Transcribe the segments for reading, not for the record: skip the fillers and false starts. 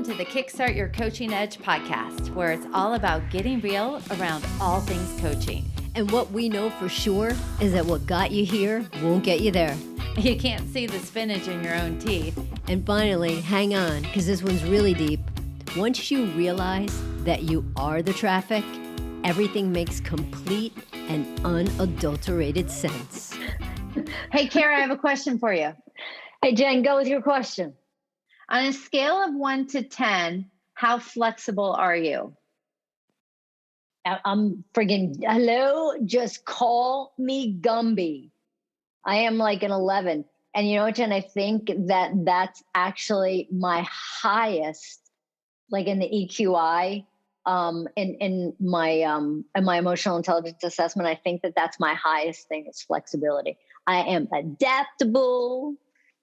Welcome to the Kickstart Your Coaching Edge podcast, where it's all about getting real around all things coaching. And what we know for sure is that what got you here won't get you there. You can't see the spinach in your own teeth. And finally, hang on, because this one's really deep. Once you realize that you are the traffic, everything makes complete and unadulterated sense. Hey, Kara, I have a question for you. Hey, Jen, go with your question. On a scale of 1 to 10, how flexible are you? I'm friggin' hello, just call me Gumby. I am like an 11. And you know what, Jen, I think that that's actually my highest, like in the EQI, in my emotional intelligence assessment. I think that that's my highest thing is flexibility. I am adaptable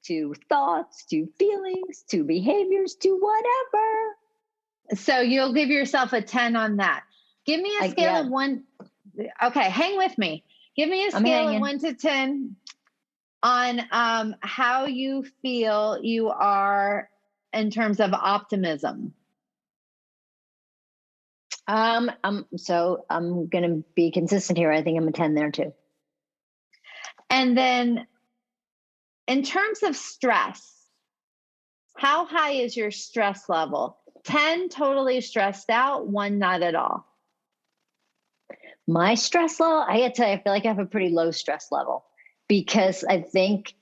to thoughts, to feelings, to behaviors, to whatever. So you'll give yourself a 10 on that. Give me a scale of 1. Okay, hang with me. Give me a scale of 1 to 10 on how you feel you are in terms of optimism. So I'm going to be consistent here. I think I'm a 10 there too. And then in terms of stress, how high is your stress level? 10 totally stressed out, 1 not at all. My stress level, I gotta tell you, I feel like I have a pretty low stress level because I think,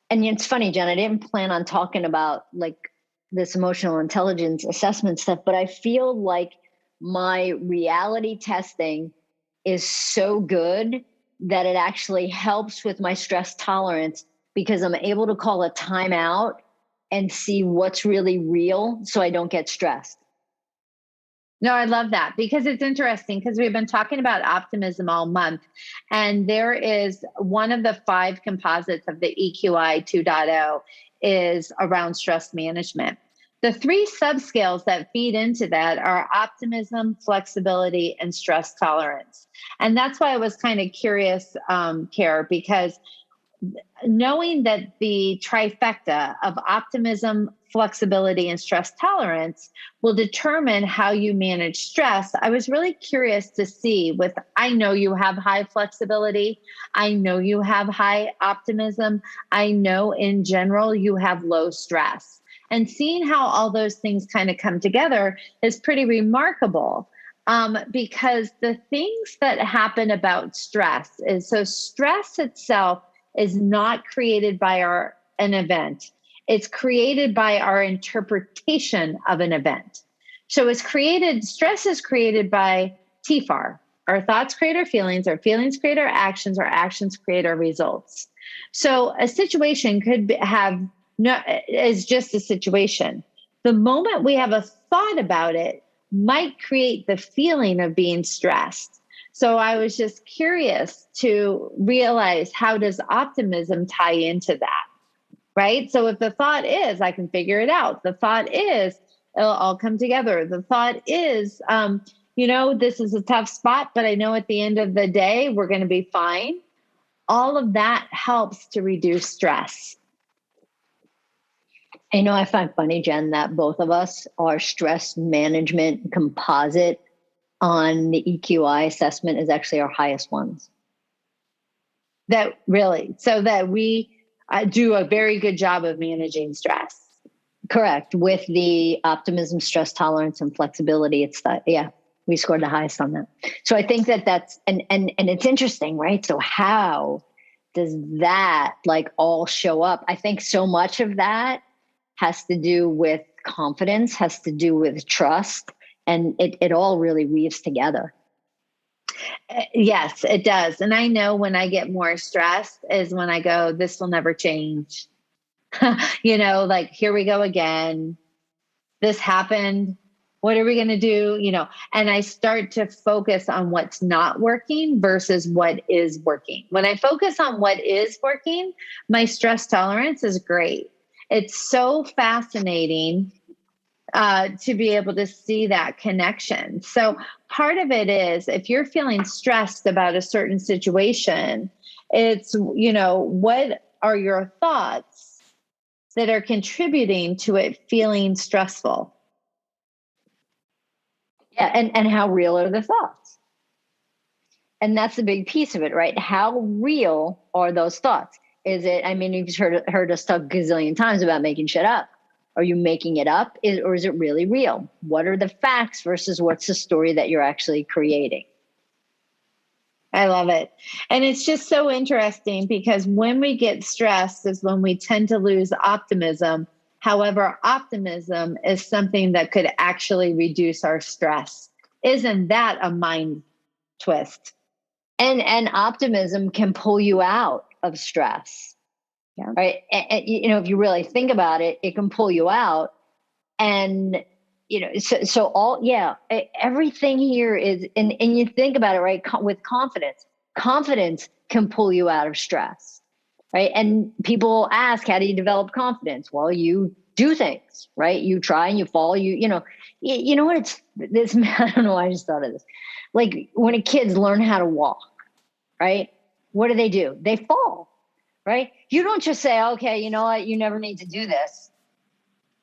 and it's funny, Jen, I didn't plan on talking about like this emotional intelligence assessment stuff, but I feel like my reality testing is so good that it actually helps with my stress tolerance because I'm able to call a timeout and see what's really real so I don't get stressed. No, I love that because it's interesting because we've been talking about optimism all month. And there is one of the 5 composites of the EQI 2.0 is around stress management. The 3 subscales that feed into that are optimism, flexibility, and stress tolerance. And that's why I was kind of curious, Kara, because knowing that the trifecta of optimism, flexibility, and stress tolerance will determine how you manage stress, I was really curious to see I know you have high flexibility. I know you have high optimism. I know in general you have low stress. And seeing how all those things kind of come together is pretty remarkable. Because the things that happen about stress is, so stress itself is not created by an event. It's created by our interpretation of an event. So stress is created by TFAR. Our thoughts create our feelings create our actions create our results. So a situation is just a situation. The moment we have a thought about it might create the feeling of being stressed. So I was just curious to realize, how does optimism tie into that? Right? So if the thought is, I can figure it out. The thought is, it'll all come together. The thought is, this is a tough spot, but I know at the end of the day, we're going to be fine. All of that helps to reduce stress. I find funny, Jen, that both of us are stress management composite on the EQI assessment is actually our highest ones. So that we do a very good job of managing stress. Correct. With the optimism, stress tolerance, and flexibility, we scored the highest on that. So I think that's, and it's interesting, right? So how does that all show up? I think so much of that has to do with confidence, has to do with trust, and it all really weaves together. Yes, it does. And I know when I get more stressed is when I go, this will never change. Here we go again. This happened. What are we going to do? And I start to focus on what's not working versus what is working. When I focus on what is working, my stress tolerance is great. It's so fascinating to be able to see that connection. So part of it is, if you're feeling stressed about a certain situation, it's, what are your thoughts that are contributing to it feeling stressful. Yeah, and how real are the thoughts? And that's the big piece of it, right? How real are those thoughts? Is it, I mean, you've heard us talk a gazillion times about making shit up. Are you making it up, or is it really real? What are the facts versus what's the story that you're actually creating? I love it. And it's just so interesting because when we get stressed is when we tend to lose optimism. However, optimism is something that could actually reduce our stress. Isn't that a mind twist? And optimism can pull you out of stress. Yeah. Right. And, if you really think about it, it can pull you out. And, so all, yeah, everything here is, and you think about it, right? With confidence can pull you out of stress. Right. And people ask, how do you develop confidence? Well, you do things, right? You try and you fall, you know what it's this, I don't know why I just thought of this. Like when kids learn how to walk, right? What do? They fall. Right? You don't just say, okay, you know what? You never need to do this.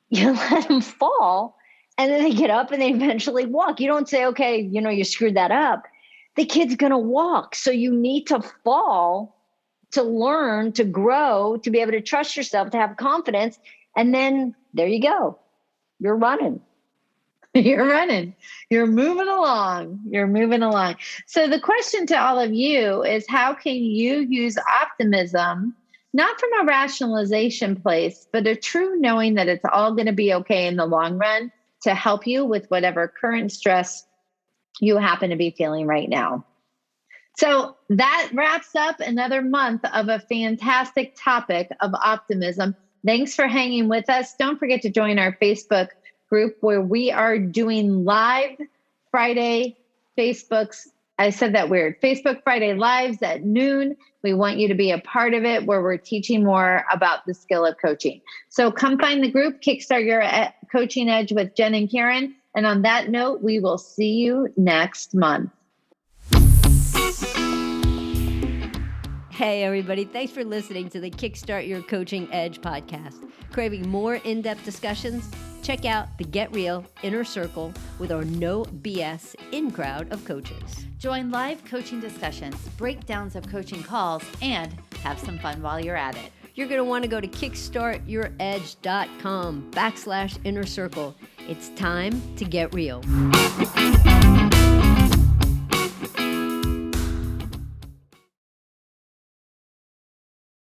You let them fall and then they get up and they eventually walk. You don't say, okay, you screwed that up. The kid's going to walk. So you need to fall to learn, to grow, to be able to trust yourself, to have confidence. And then there you go. You're running. You're running. You're moving along. You're moving along. So the question to all of you is, how can you use optimism, not from a rationalization place, but a true knowing that it's all going to be okay in the long run to help you with whatever current stress you happen to be feeling right now? So that wraps up another month of a fantastic topic of optimism. Thanks for hanging with us. Don't forget to join our Facebook group where we are doing live Friday I said that weird, Facebook Friday lives at noon. We want you to be a part of it where we're teaching more about the skill of coaching. So come find the group, Kickstart Your Coaching Edge with Jen and Karen. And on that note, we will see you next month. Hey, everybody. Thanks for listening to the Kickstart Your Coaching Edge podcast. Craving more in-depth discussions? Check out the Get Real Inner Circle with our no BS in-crowd of coaches. Join live coaching discussions, breakdowns of coaching calls, and have some fun while you're at it. You're going to want to go to kickstartyouredge.com/inner circle. It's time to get real.